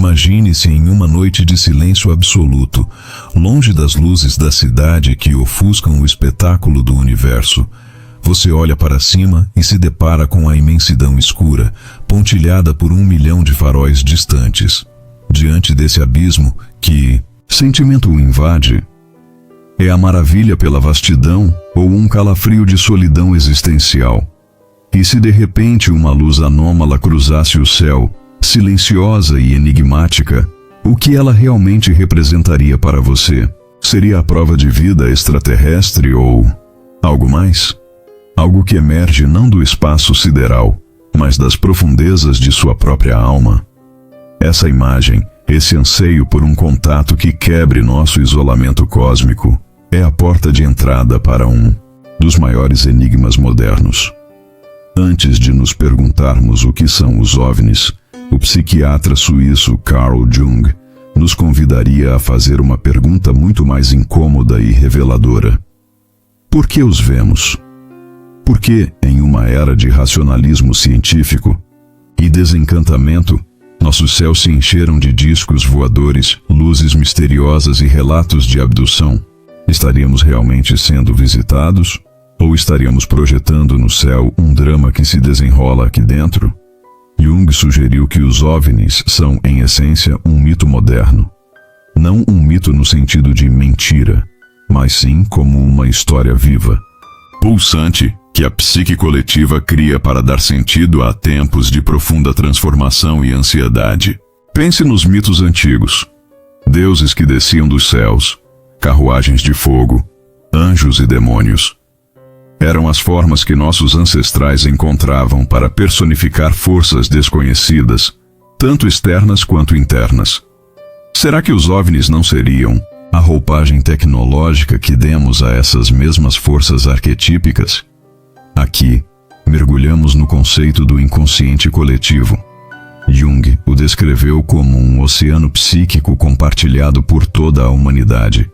Imagine-se em uma noite de silêncio absoluto, longe das luzes da cidade que ofuscam o espetáculo do universo. Você olha para cima e se depara com a imensidão escura, pontilhada por 1 milhão de faróis distantes. Diante desse abismo, que sentimento o invade? É a maravilha pela vastidão ou um calafrio de solidão existencial? E se de repente uma luz anômala cruzasse o céu, silenciosa e enigmática, o que ela realmente representaria para você? Seria a prova de vida extraterrestre ou algo mais? Algo que emerge não do espaço sideral, mas das profundezas de sua própria alma. Essa imagem, esse anseio por um contato que quebre nosso isolamento cósmico, é a porta de entrada para um dos maiores enigmas modernos. Antes de nos perguntarmos o que são os OVNIs, o psiquiatra suíço Carl Jung nos convidaria a fazer uma pergunta muito mais incômoda e reveladora. Por que os vemos? Por que, em uma era de racionalismo científico e desencantamento, nossos céus se encheram de discos voadores, luzes misteriosas e relatos de abdução? Estaríamos realmente sendo visitados? Ou estaríamos projetando no céu um drama que se desenrola aqui dentro? Jung sugeriu que os OVNIs são, em essência, um mito moderno. Não um mito no sentido de mentira, mas sim como uma história viva, pulsante, que a psique coletiva cria para dar sentido a tempos de profunda transformação e ansiedade. Pense nos mitos antigos. Deuses que desciam dos céus, carruagens de fogo, anjos e demônios. Eram as formas que nossos ancestrais encontravam para personificar forças desconhecidas, tanto externas quanto internas. Será que os OVNIs não seriam a roupagem tecnológica que demos a essas mesmas forças arquetípicas? Aqui, mergulhamos no conceito do inconsciente coletivo. Jung o descreveu como um oceano psíquico compartilhado por toda a humanidade.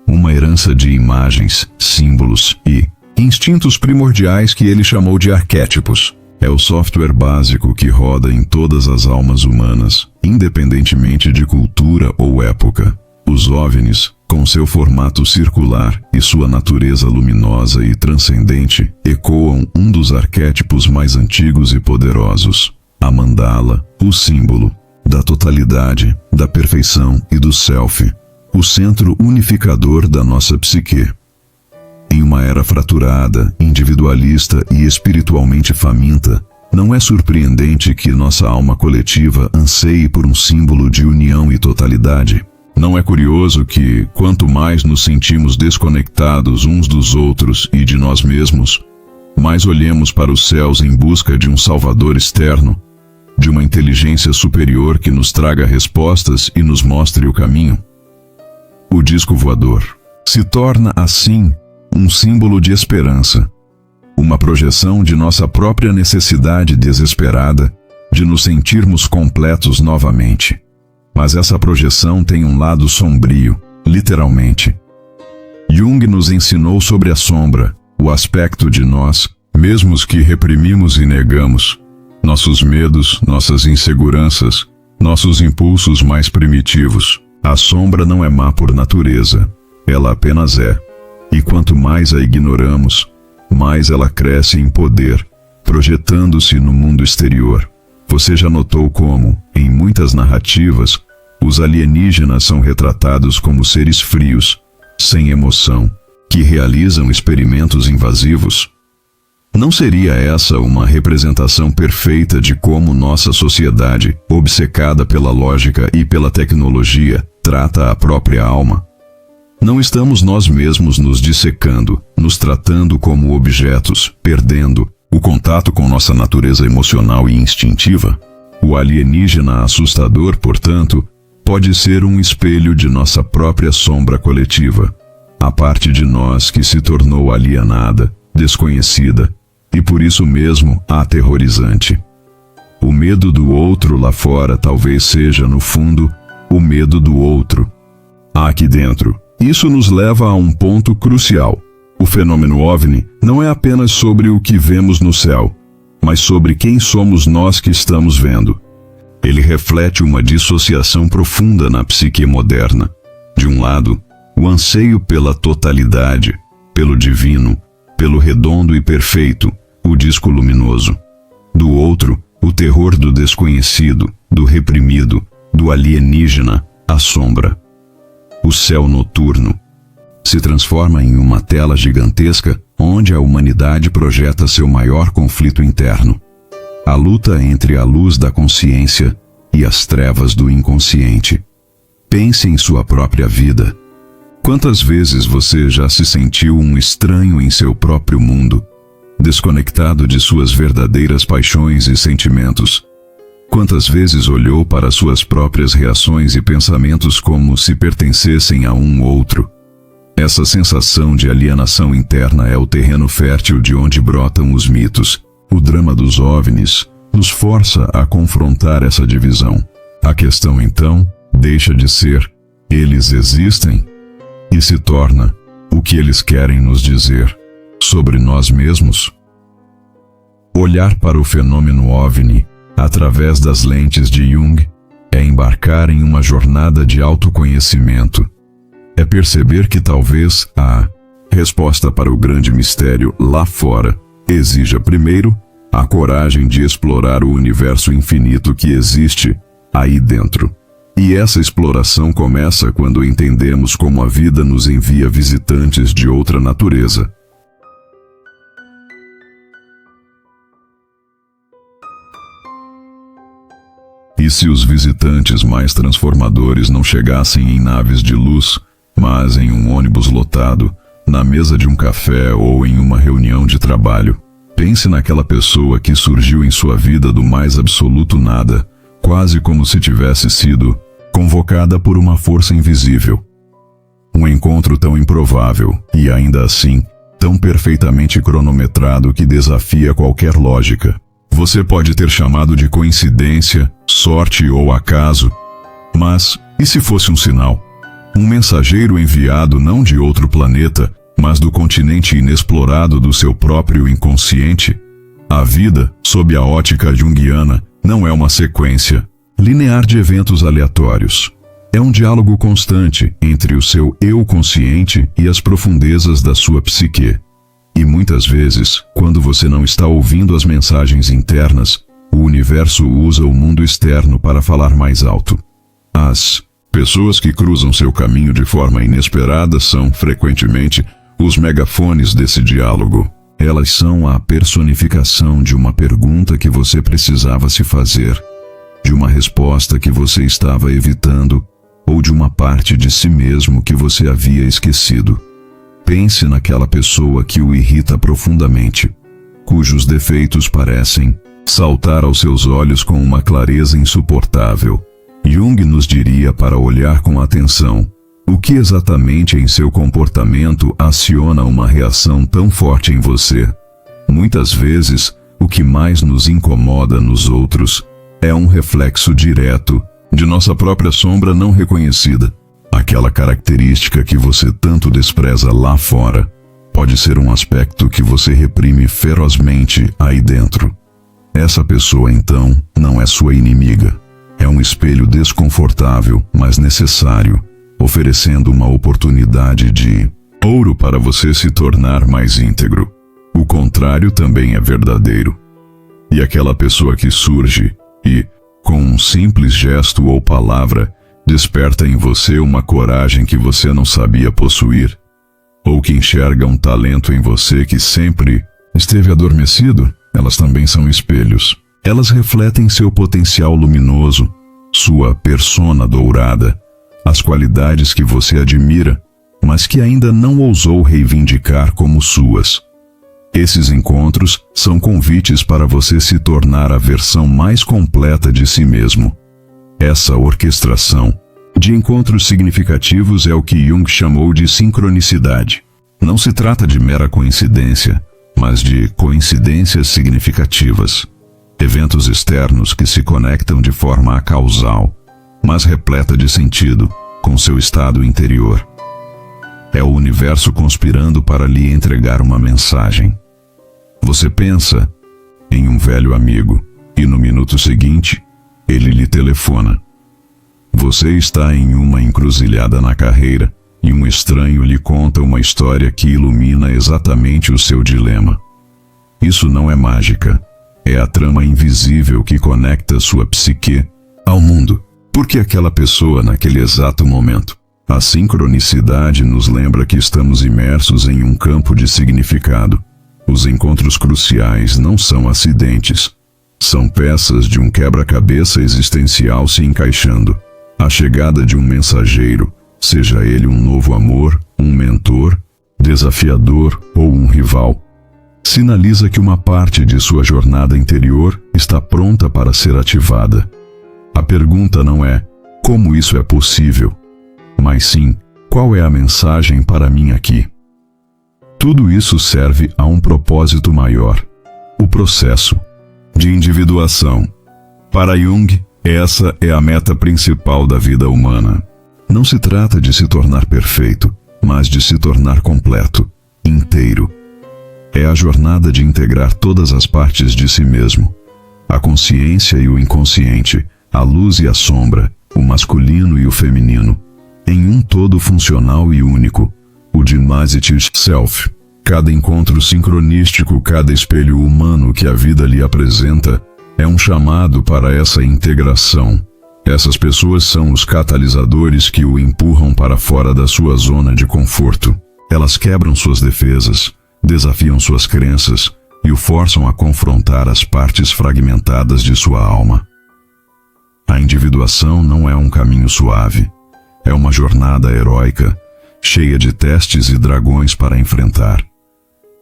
Uma herança de imagens, símbolos e instintos primordiais que ele chamou de arquétipos. É o software básico que roda em todas as almas humanas, independentemente de cultura ou época. Os OVNIs, com seu formato circular e sua natureza luminosa e transcendente, ecoam um dos arquétipos mais antigos e poderosos: a mandala, o símbolo da totalidade, da perfeição e do self, o centro unificador da nossa psique. Em uma era fraturada, individualista e espiritualmente faminta, não é surpreendente que nossa alma coletiva anseie por um símbolo de união e totalidade. Não é curioso que, quanto mais nos sentimos desconectados uns dos outros e de nós mesmos, mais olhemos para os céus em busca de um salvador externo, de uma inteligência superior que nos traga respostas e nos mostre o caminho? O disco voador se torna, assim, um símbolo de esperança, uma projeção de nossa própria necessidade desesperada de nos sentirmos completos novamente. Mas essa projeção tem um lado sombrio, literalmente. Jung nos ensinou sobre a sombra, o aspecto de nós, mesmos que reprimimos e negamos, nossos medos, nossas inseguranças, nossos impulsos mais primitivos. A sombra não é má por natureza, ela apenas é. E quanto mais a ignoramos, mais ela cresce em poder, projetando-se no mundo exterior. Você já notou como, em muitas narrativas, os alienígenas são retratados como seres frios, sem emoção, que realizam experimentos invasivos? Não seria essa uma representação perfeita de como nossa sociedade, obcecada pela lógica e pela tecnologia, trata a própria alma? Não estamos nós mesmos nos dissecando, nos tratando como objetos, perdendo o contato com nossa natureza emocional e instintiva? O alienígena assustador, portanto, pode ser um espelho de nossa própria sombra coletiva, a parte de nós que se tornou alienada, desconhecida e por isso mesmo aterrorizante. O medo do outro lá fora talvez seja, no fundo, o medo do outro aqui dentro. Isso nos leva a um ponto crucial. O fenômeno OVNI não é apenas sobre o que vemos no céu, mas sobre quem somos nós que estamos vendo. Ele reflete uma dissociação profunda na psique moderna. De um lado, o anseio pela totalidade, pelo divino, pelo redondo e perfeito, o disco luminoso. Do outro, o terror do desconhecido, do reprimido, do alienígena, a sombra. O céu noturno se transforma em uma tela gigantesca onde a humanidade projeta seu maior conflito interno. A luta entre a luz da consciência e as trevas do inconsciente. Pense em sua própria vida. Quantas vezes você já se sentiu um estranho em seu próprio mundo, desconectado de suas verdadeiras paixões e sentimentos? Quantas vezes olhou para suas próprias reações e pensamentos como se pertencessem a um outro? Essa sensação de alienação interna é o terreno fértil de onde brotam os mitos. O drama dos OVNIs nos força a confrontar essa divisão. A questão, então, deixa de ser "eles existem" e se torna o que eles querem nos dizer sobre nós mesmos. Olhar para o fenômeno OVNI através das lentes de Jung é embarcar em uma jornada de autoconhecimento. É perceber que talvez a resposta para o grande mistério lá fora exija primeiro a coragem de explorar o universo infinito que existe aí dentro. E essa exploração começa quando entendemos como a vida nos envia visitantes de outra natureza. E se os visitantes mais transformadores não chegassem em naves de luz, mas em um ônibus lotado, na mesa de um café ou em uma reunião de trabalho? Pense naquela pessoa que surgiu em sua vida do mais absoluto nada, quase como se tivesse sido convocada por uma força invisível. Um encontro tão improvável, e ainda assim, tão perfeitamente cronometrado que desafia qualquer lógica. Você pode ter chamado de coincidência, sorte ou acaso, mas e se fosse um sinal? Um mensageiro enviado não de outro planeta, mas do continente inexplorado do seu próprio inconsciente? A vida, sob a ótica junguiana, não é uma sequência linear de eventos aleatórios. É um diálogo constante entre o seu eu consciente e as profundezas da sua psique. E muitas vezes, quando você não está ouvindo as mensagens internas, o universo usa o mundo externo para falar mais alto. As pessoas que cruzam seu caminho de forma inesperada são, frequentemente, os megafones desse diálogo. Elas são a personificação de uma pergunta que você precisava se fazer, de uma resposta que você estava evitando, ou de uma parte de si mesmo que você havia esquecido. Pense naquela pessoa que o irrita profundamente, cujos defeitos parecem saltar aos seus olhos com uma clareza insuportável. Jung nos diria para olhar com atenção o que exatamente em seu comportamento aciona uma reação tão forte em você. Muitas vezes, o que mais nos incomoda nos outros é um reflexo direto de nossa própria sombra não reconhecida. Aquela característica que você tanto despreza lá fora pode ser um aspecto que você reprime ferozmente aí dentro. Essa pessoa, então, não é sua inimiga. É um espelho desconfortável, mas necessário, oferecendo uma oportunidade de ouro para você se tornar mais íntegro. O contrário também é verdadeiro. E aquela pessoa que surge e, com um simples gesto ou palavra, desperta em você uma coragem que você não sabia possuir, ou que enxerga um talento em você que sempre esteve adormecido, elas também são espelhos. Elas refletem seu potencial luminoso, sua persona dourada, as qualidades que você admira, mas que ainda não ousou reivindicar como suas. Esses encontros são convites para você se tornar a versão mais completa de si mesmo. Essa orquestração de encontros significativos é o que Jung chamou de sincronicidade. Não se trata de mera coincidência, mas de coincidências significativas. Eventos externos que se conectam de forma acausal, mas repleta de sentido com seu estado interior. É o universo conspirando para lhe entregar uma mensagem. Você pensa em um velho amigo e no minuto seguinte, ele lhe telefona. Você está em uma encruzilhada na carreira e um estranho lhe conta uma história que ilumina exatamente o seu dilema. Isso não é mágica, é a trama invisível que conecta sua psique ao mundo. Porque aquela pessoa naquele exato momento. A sincronicidade nos lembra que estamos imersos em um campo de significado. Os encontros cruciais não são acidentes. São peças de um quebra-cabeça existencial se encaixando. A chegada de um mensageiro, seja ele um novo amor, um mentor, desafiador ou um rival, sinaliza que uma parte de sua jornada interior está pronta para ser ativada. A pergunta não é como isso é possível, mas sim qual é a mensagem para mim aqui. Tudo isso serve a um propósito maior: o processo de individuação. Para Jung, essa é a meta principal da vida humana. Não se trata de se tornar perfeito, mas de se tornar completo, inteiro. É a jornada de integrar todas as partes de si mesmo: a consciência e o inconsciente, a luz e a sombra, o masculino e o feminino, em um todo funcional e único, o Dimazitic Self. Cada encontro sincronístico, cada espelho humano que a vida lhe apresenta, é um chamado para essa integração. Essas pessoas são os catalisadores que o empurram para fora da sua zona de conforto. Elas quebram suas defesas, desafiam suas crenças e o forçam a confrontar as partes fragmentadas de sua alma. A individuação não é um caminho suave. É uma jornada heróica, cheia de testes e dragões para enfrentar.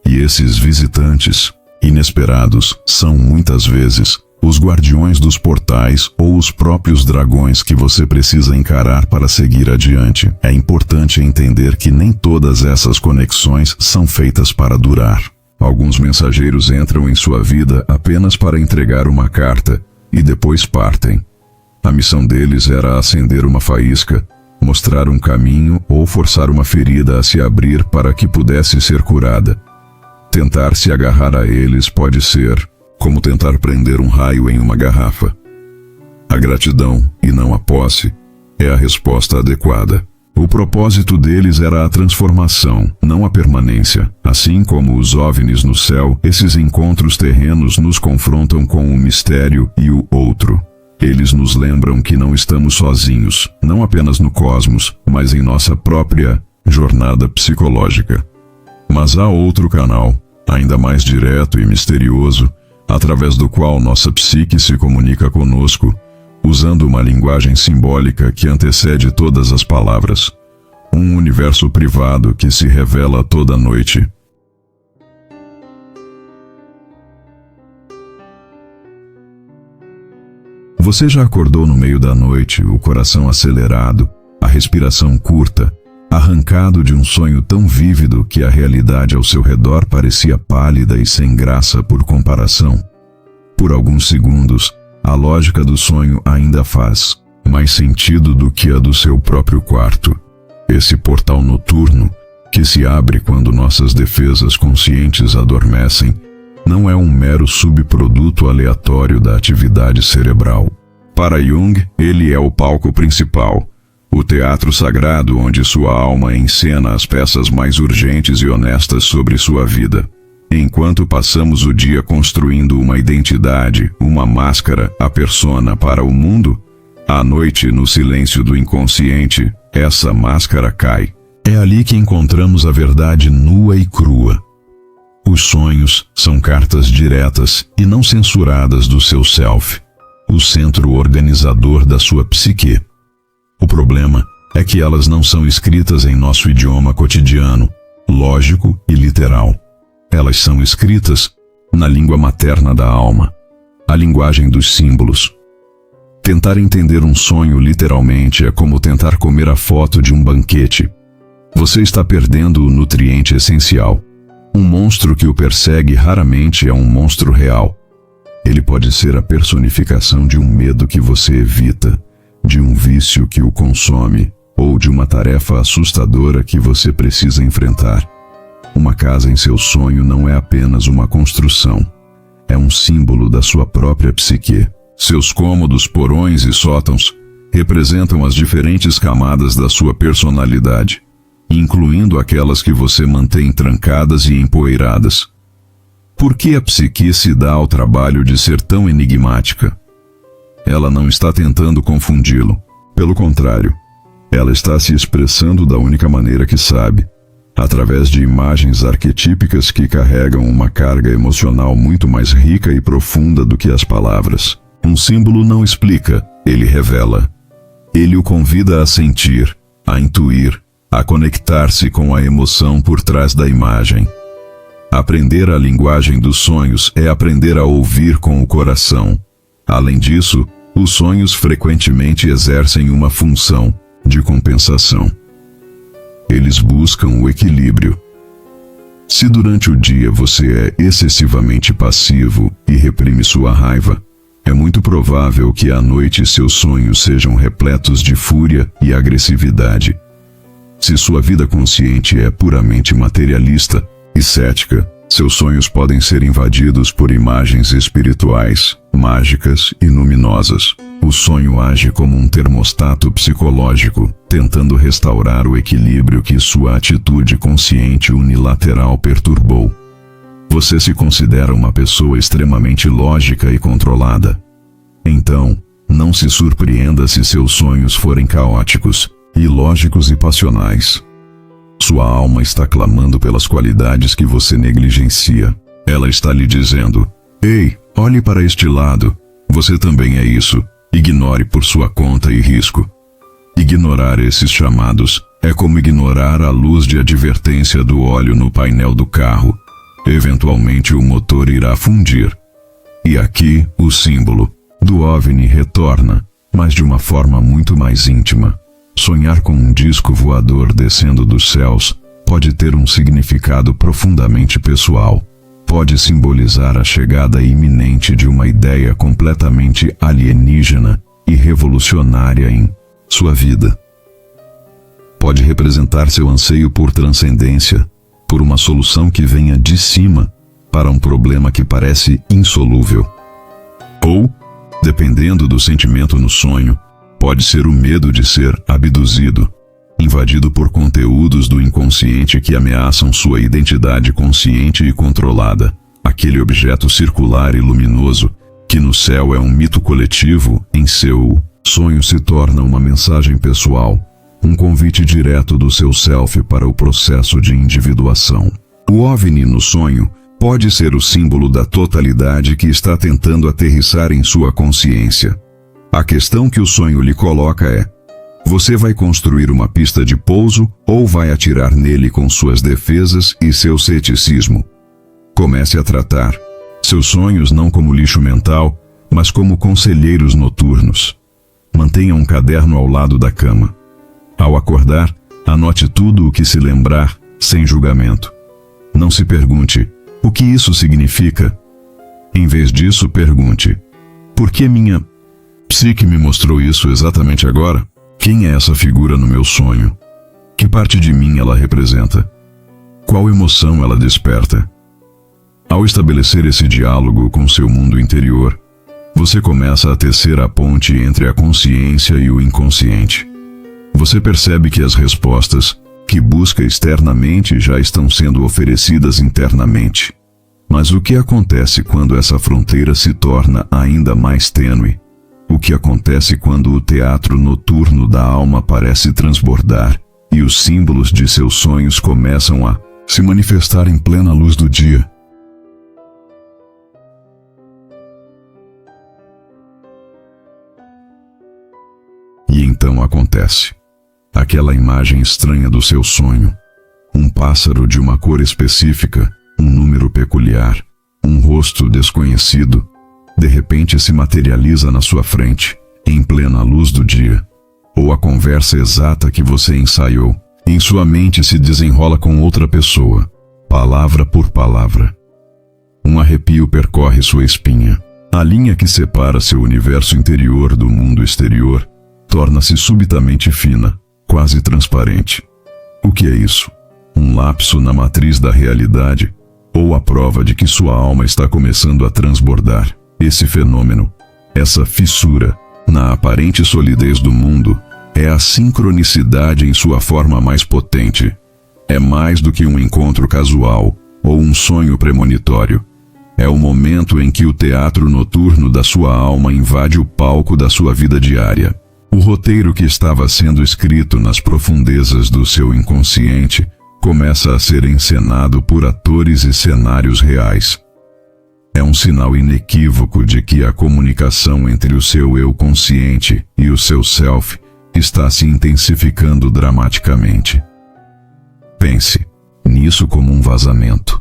E esses visitantes, inesperados, são muitas vezes os guardiões dos portais ou os próprios dragões que você precisa encarar para seguir adiante. É importante entender que nem todas essas conexões são feitas para durar. Alguns mensageiros entram em sua vida apenas para entregar uma carta e depois partem. A missão deles era acender uma faísca, mostrar um caminho ou forçar uma ferida a se abrir para que pudesse ser curada. Tentar se agarrar a eles pode ser como tentar prender um raio em uma garrafa. A gratidão, e não a posse, é a resposta adequada. O propósito deles era a transformação, não a permanência. Assim como os OVNIs no céu, esses encontros terrenos nos confrontam com o mistério e o outro. Eles nos lembram que não estamos sozinhos, não apenas no cosmos, mas em nossa própria jornada psicológica. Mas há outro canal, ainda mais direto e misterioso, através do qual nossa psique se comunica conosco, usando uma linguagem simbólica que antecede todas as palavras. Um universo privado que se revela toda noite. Você já acordou no meio da noite, o coração acelerado, a respiração curta, arrancado de um sonho tão vívido que a realidade ao seu redor parecia pálida e sem graça por comparação? Por alguns segundos, a lógica do sonho ainda faz mais sentido do que a do seu próprio quarto. Esse portal noturno, que se abre quando nossas defesas conscientes adormecem, não é um mero subproduto aleatório da atividade cerebral. Para Jung, ele é o palco principal, o teatro sagrado onde sua alma encena as peças mais urgentes e honestas sobre sua vida. Enquanto passamos o dia construindo uma identidade, uma máscara, a persona para o mundo, à noite, no silêncio do inconsciente, essa máscara cai. É ali que encontramos a verdade nua e crua. Os sonhos são cartas diretas e não censuradas do seu self, o centro organizador da sua psique. O problema é que elas não são escritas em nosso idioma cotidiano, lógico e literal. Elas são escritas na língua materna da alma, a linguagem dos símbolos. Tentar entender um sonho literalmente é como tentar comer a foto de um banquete. Você está perdendo o nutriente essencial. Um monstro que o persegue raramente é um monstro real. Ele pode ser a personificação de um medo que você evita, de um vício que o consome, ou de uma tarefa assustadora que você precisa enfrentar. Uma casa em seu sonho não é apenas uma construção. É um símbolo da sua própria psique. Seus cômodos, porões e sótãos representam as diferentes camadas da sua personalidade, incluindo aquelas que você mantém trancadas e empoeiradas. Por que a psique se dá ao trabalho de ser tão enigmática? Ela não está tentando confundi-lo. Pelo contrário, ela está se expressando da única maneira que sabe, através de imagens arquetípicas que carregam uma carga emocional muito mais rica e profunda do que as palavras. Um símbolo não explica, ele revela. Ele o convida a sentir, a intuir, a conectar-se com a emoção por trás da imagem. Aprender a linguagem dos sonhos é aprender a ouvir com o coração. Além disso, os sonhos frequentemente exercem uma função de compensação. Eles buscam o equilíbrio. Se durante o dia você é excessivamente passivo e reprime sua raiva, é muito provável que à noite seus sonhos sejam repletos de fúria e agressividade. Se sua vida consciente é puramente materialista e cética, seus sonhos podem ser invadidos por imagens espirituais, mágicas e luminosas. O sonho age como um termostato psicológico, tentando restaurar o equilíbrio que sua atitude consciente unilateral perturbou. Você se considera uma pessoa extremamente lógica e controlada. Então, não se surpreenda se seus sonhos forem caóticos, ilógicos e passionais. Sua alma está clamando pelas qualidades que você negligencia. Ela está lhe dizendo: "Ei, olhe para este lado. Você também é isso. Ignore por sua conta e risco." Ignorar esses chamados é como ignorar a luz de advertência do óleo no painel do carro. Eventualmente o motor irá fundir. E aqui, o símbolo do OVNI retorna, mas de uma forma muito mais íntima. Sonhar com um disco voador descendo dos céus pode ter um significado profundamente pessoal. Pode simbolizar a chegada iminente de uma ideia completamente alienígena e revolucionária em sua vida. Pode representar seu anseio por transcendência, por uma solução que venha de cima para um problema que parece insolúvel. Ou, dependendo do sentimento no sonho, pode ser o medo de ser abduzido, invadido por conteúdos do inconsciente que ameaçam sua identidade consciente e controlada. Aquele objeto circular e luminoso, que no céu é um mito coletivo, em seu sonho se torna uma mensagem pessoal, um convite direto do seu self para o processo de individuação. O OVNI no sonho pode ser o símbolo da totalidade que está tentando aterrissar em sua consciência. A questão que o sonho lhe coloca é: você vai construir uma pista de pouso ou vai atirar nele com suas defesas e seu ceticismo? Comece a tratar seus sonhos não como lixo mental, mas como conselheiros noturnos. Mantenha um caderno ao lado da cama. Ao acordar, anote tudo o que se lembrar, sem julgamento. Não se pergunte: o que isso significa? Em vez disso, pergunte: por que minha psique me mostrou isso exatamente agora? Quem é essa figura no meu sonho? Que parte de mim ela representa? Qual emoção ela desperta? Ao estabelecer esse diálogo com seu mundo interior, você começa a tecer a ponte entre a consciência e o inconsciente. Você percebe que as respostas que busca externamente já estão sendo oferecidas internamente. Mas o que acontece quando essa fronteira se torna ainda mais tênue? O que acontece quando o teatro noturno da alma parece transbordar e os símbolos de seus sonhos começam a se manifestar em plena luz do dia? E então acontece aquela imagem estranha do seu sonho. Um pássaro de uma cor específica, um número peculiar, um rosto desconhecido, de repente se materializa na sua frente, em plena luz do dia. Ou a conversa exata que você ensaiou, em sua mente se desenrola com outra pessoa, palavra por palavra. Um arrepio percorre sua espinha. A linha que separa seu universo interior do mundo exterior torna-se subitamente fina, quase transparente. O que é isso? Um lapso na matriz da realidade, ou a prova de que sua alma está começando a transbordar? Esse fenômeno Essa fissura, na aparente solidez do mundo, é a sincronicidade em sua forma mais potente. É mais do que um encontro casual ou um sonho premonitório. É o momento em que o teatro noturno da sua alma invade o palco da sua vida diária. O roteiro que estava sendo escrito nas profundezas do seu inconsciente começa a ser encenado por atores e cenários reais. É um sinal inequívoco de que a comunicação entre o seu eu consciente e o seu self está se intensificando dramaticamente. Pense nisso como um vazamento.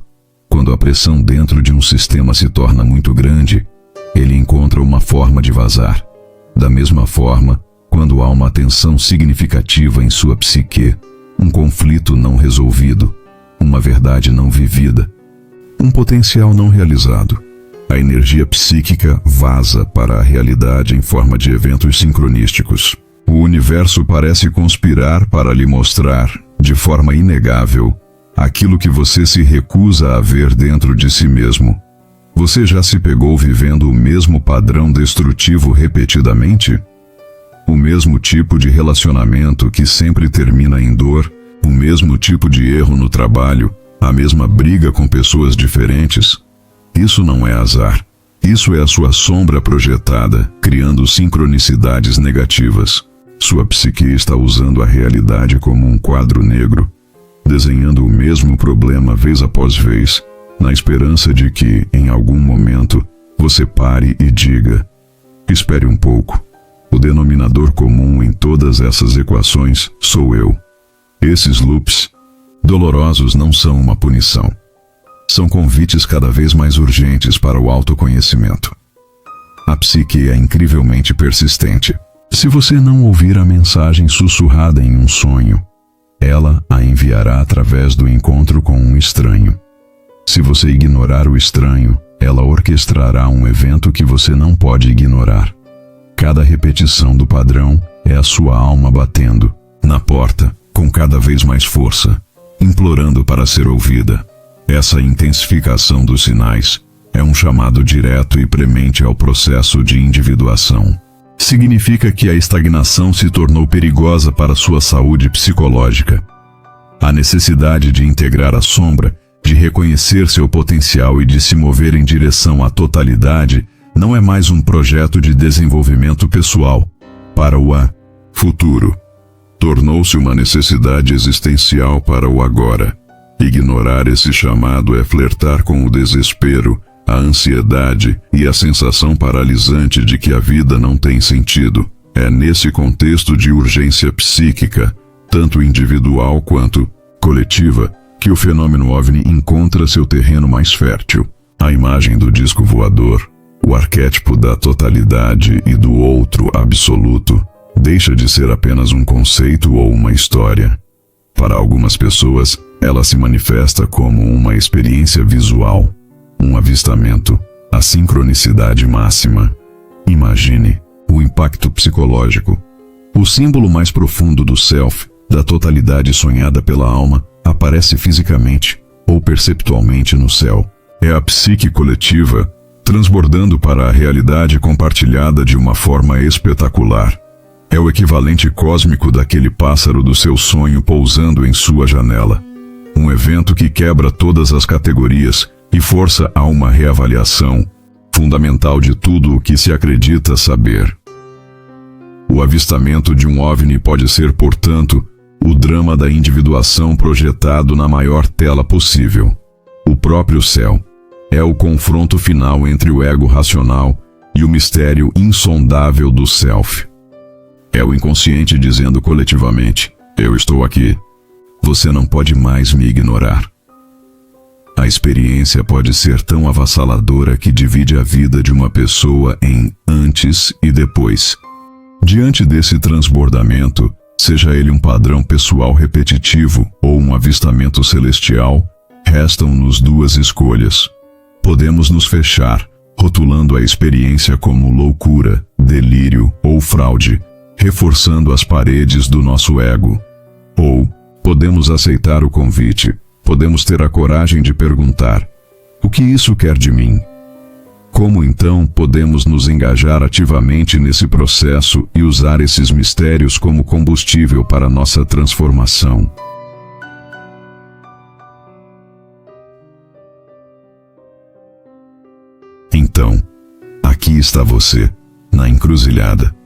Quando a pressão dentro de um sistema se torna muito grande, ele encontra uma forma de vazar. Da mesma forma, quando há uma tensão significativa em sua psique, um conflito não resolvido, uma verdade não vivida, um potencial não realizado, a energia psíquica vaza para a realidade em forma de eventos sincronísticos. O universo parece conspirar para lhe mostrar, de forma inegável, aquilo que você se recusa a ver dentro de si mesmo. Você já se pegou vivendo o mesmo padrão destrutivo repetidamente? O mesmo tipo de relacionamento que sempre termina em dor, o mesmo tipo de erro no trabalho, a mesma briga com pessoas diferentes? Isso não é azar. Isso é a sua sombra projetada, criando sincronicidades negativas. Sua psique está usando a realidade como um quadro negro, desenhando o mesmo problema vez após vez, na esperança de que, em algum momento, você pare e diga: espere um pouco. O denominador comum em todas essas equações sou eu. Esses loops dolorosos não são uma punição. São convites cada vez mais urgentes para o autoconhecimento. A psique é incrivelmente persistente. Se você não ouvir a mensagem sussurrada em um sonho, ela a enviará através do encontro com um estranho. Se você ignorar o estranho, ela orquestrará um evento que você não pode ignorar. Cada repetição do padrão é a sua alma batendo na porta com cada vez mais força, implorando para ser ouvida. Essa intensificação dos sinais é um chamado direto e premente ao processo de individuação. Significa que a estagnação se tornou perigosa para sua saúde psicológica. A necessidade de integrar a sombra, de reconhecer seu potencial e de se mover em direção à totalidade, não é mais um projeto de desenvolvimento pessoal para o futuro. Tornou-se uma necessidade existencial para o agora. Ignorar esse chamado é flertar com o desespero, a ansiedade e a sensação paralisante de que a vida não tem sentido. É nesse contexto de urgência psíquica, tanto individual quanto coletiva, que o fenômeno OVNI encontra seu terreno mais fértil. A imagem do disco voador, o arquétipo da totalidade e do outro absoluto, deixa de ser apenas um conceito ou uma história. Para algumas pessoas, ela se manifesta como uma experiência visual, um avistamento, a sincronicidade máxima. Imagine o impacto psicológico. O símbolo mais profundo do self, da totalidade sonhada pela alma, aparece fisicamente ou perceptualmente no céu. É a psique coletiva, transbordando para a realidade compartilhada de uma forma espetacular. É o equivalente cósmico daquele pássaro do seu sonho pousando em sua janela. Um evento que quebra todas as categorias e força a uma reavaliação fundamental de tudo o que se acredita saber. O avistamento de um OVNI pode ser, portanto, o drama da individuação projetado na maior tela possível. O próprio céu é o confronto final entre o ego racional e o mistério insondável do self. É o inconsciente dizendo coletivamente: eu estou aqui. Você não pode mais me ignorar. A experiência pode ser tão avassaladora que divide a vida de uma pessoa em antes e depois. Diante desse transbordamento, seja ele um padrão pessoal repetitivo ou um avistamento celestial, restam-nos duas escolhas. Podemos nos fechar, rotulando a experiência como loucura, delírio ou fraude, reforçando as paredes do nosso ego. Ou podemos aceitar o convite, podemos ter a coragem de perguntar: o que isso quer de mim? Como então podemos nos engajar ativamente nesse processo e usar esses mistérios como combustível para nossa transformação? Então, aqui está você, na encruzilhada.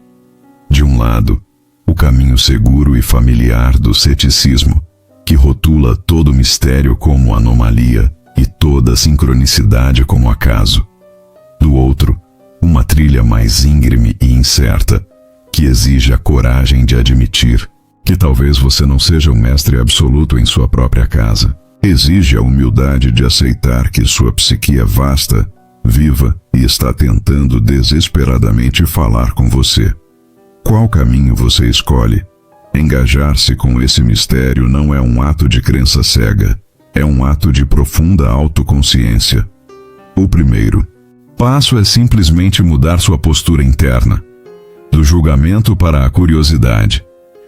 De um lado, o caminho seguro e familiar do ceticismo, que rotula todo mistério como anomalia e toda sincronicidade como acaso. Do outro, uma trilha mais íngreme e incerta, que exige a coragem de admitir que talvez você não seja o mestre absoluto em sua própria casa. Exige a humildade de aceitar que sua psique é vasta, viva e está tentando desesperadamente falar com você. Qual caminho você escolhe? Engajar-se com esse mistério não é um ato de crença cega, é um ato de profunda autoconsciência. O primeiro passo é simplesmente mudar sua postura interna, do julgamento para a curiosidade.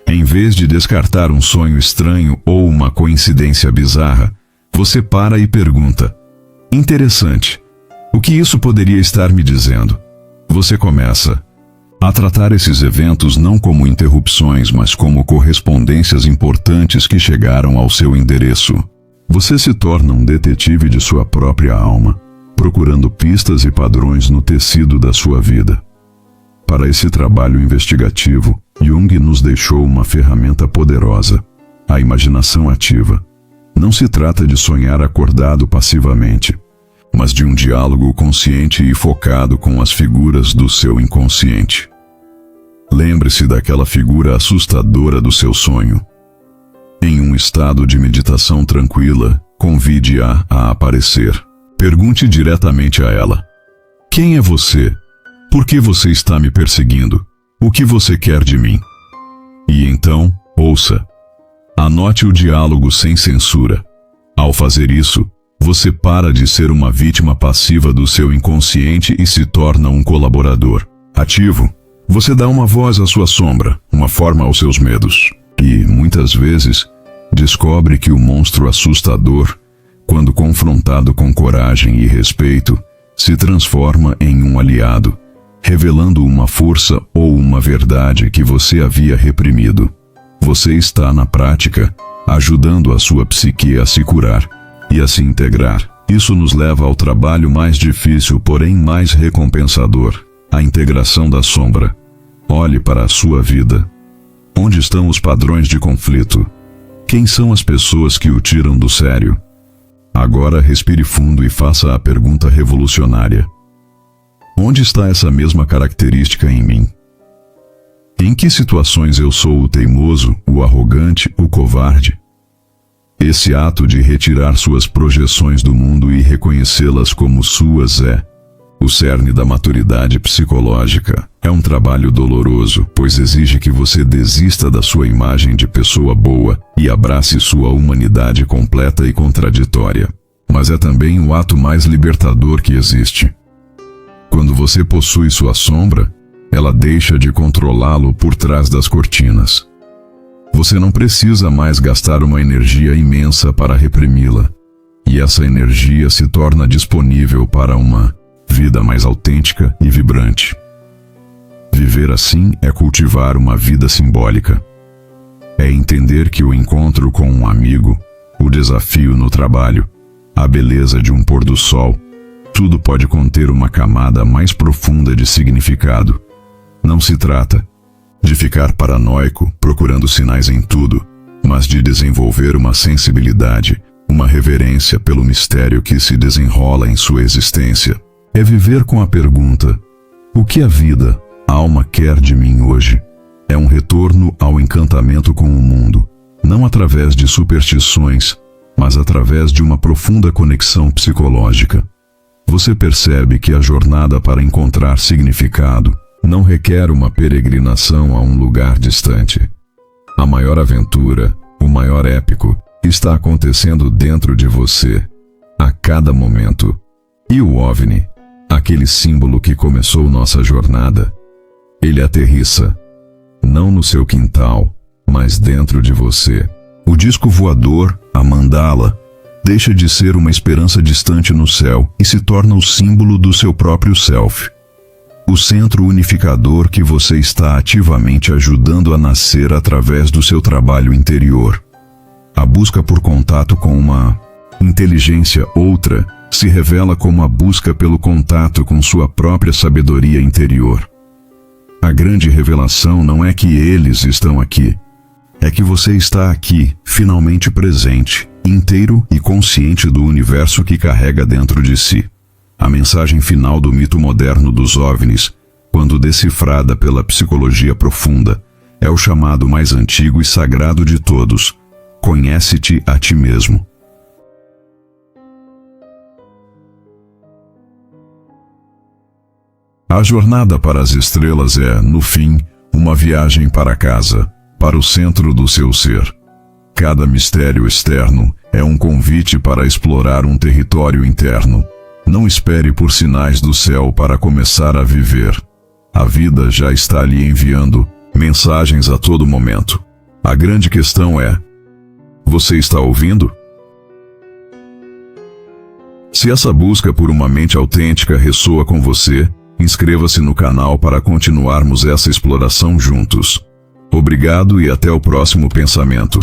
Em vez de descartar um sonho estranho ou uma coincidência bizarra, você para e pergunta: interessante, o que isso poderia estar me dizendo? Você começa a tratar esses eventos não como interrupções, mas como correspondências importantes que chegaram ao seu endereço. Você se torna um detetive de sua própria alma, procurando pistas e padrões no tecido da sua vida. Para esse trabalho investigativo, Jung nos deixou uma ferramenta poderosa: a imaginação ativa. Não se trata de sonhar acordado passivamente, mas de um diálogo consciente e focado com as figuras do seu inconsciente. Lembre-se daquela figura assustadora do seu sonho. Em um estado de meditação tranquila, convide-a a aparecer. Pergunte diretamente a ela: quem é você? Por que você está me perseguindo? O que você quer de mim? E então, ouça. Anote o diálogo sem censura. Ao fazer isso, você para de ser uma vítima passiva do seu inconsciente e se torna um colaborador ativo. Você dá uma voz à sua sombra, uma forma aos seus medos. E, muitas vezes, descobre que o monstro assustador, quando confrontado com coragem e respeito, se transforma em um aliado, revelando uma força ou uma verdade que você havia reprimido. Você está, na prática, ajudando a sua psique a se curar e a se integrar. Isso nos leva ao trabalho mais difícil, porém mais recompensador: a integração da sombra. Olhe para a sua vida. Onde estão os padrões de conflito? Quem são as pessoas que o tiram do sério? Agora respire fundo e faça a pergunta revolucionária: onde está essa mesma característica em mim? Em que situações eu sou o teimoso, o arrogante, o covarde? Esse ato de retirar suas projeções do mundo e reconhecê-las como suas é o cerne da maturidade psicológica. É um trabalho doloroso, pois exige que você desista da sua imagem de pessoa boa e abrace sua humanidade completa e contraditória. Mas é também o ato mais libertador que existe. Quando você possui sua sombra, ela deixa de controlá-lo por trás das cortinas. Você não precisa mais gastar uma energia imensa para reprimi-la, e essa energia se torna disponível para uma vida mais autêntica e vibrante. Viver assim é cultivar uma vida simbólica. É entender que o encontro com um amigo, o desafio no trabalho, a beleza de um pôr do sol, tudo pode conter uma camada mais profunda de significado. Não se trata de ficar paranoico, procurando sinais em tudo, mas de desenvolver uma sensibilidade, uma reverência pelo mistério que se desenrola em sua existência. É viver com a pergunta: o que a vida, a alma quer de mim hoje? É um retorno ao encantamento com o mundo, não através de superstições, mas através de uma profunda conexão psicológica. Você percebe que a jornada para encontrar significado não requer uma peregrinação a um lugar distante. A maior aventura, o maior épico, está acontecendo dentro de você, a cada momento. E o OVNI, aquele símbolo que começou nossa jornada, ele aterrissa, não no seu quintal, mas dentro de você. O disco voador, a mandala, deixa de ser uma esperança distante no céu e se torna o símbolo do seu próprio self. O centro unificador que você está ativamente ajudando a nascer através do seu trabalho interior. A busca por contato com uma inteligência outra se revela como a busca pelo contato com sua própria sabedoria interior. A grande revelação não é que eles estão aqui, é que você está aqui, finalmente presente, inteiro e consciente do universo que carrega dentro de si. A mensagem final do mito moderno dos OVNIs, quando decifrada pela psicologia profunda, é o chamado mais antigo e sagrado de todos: conhece-te a ti mesmo. A jornada para as estrelas é, no fim, uma viagem para casa, para o centro do seu ser. Cada mistério externo é um convite para explorar um território interno. Não espere por sinais do céu para começar a viver. A vida já está lhe enviando mensagens a todo momento. A grande questão é: você está ouvindo? Se essa busca por uma mente autêntica ressoa com você, inscreva-se no canal para continuarmos essa exploração juntos. Obrigado e até o próximo pensamento.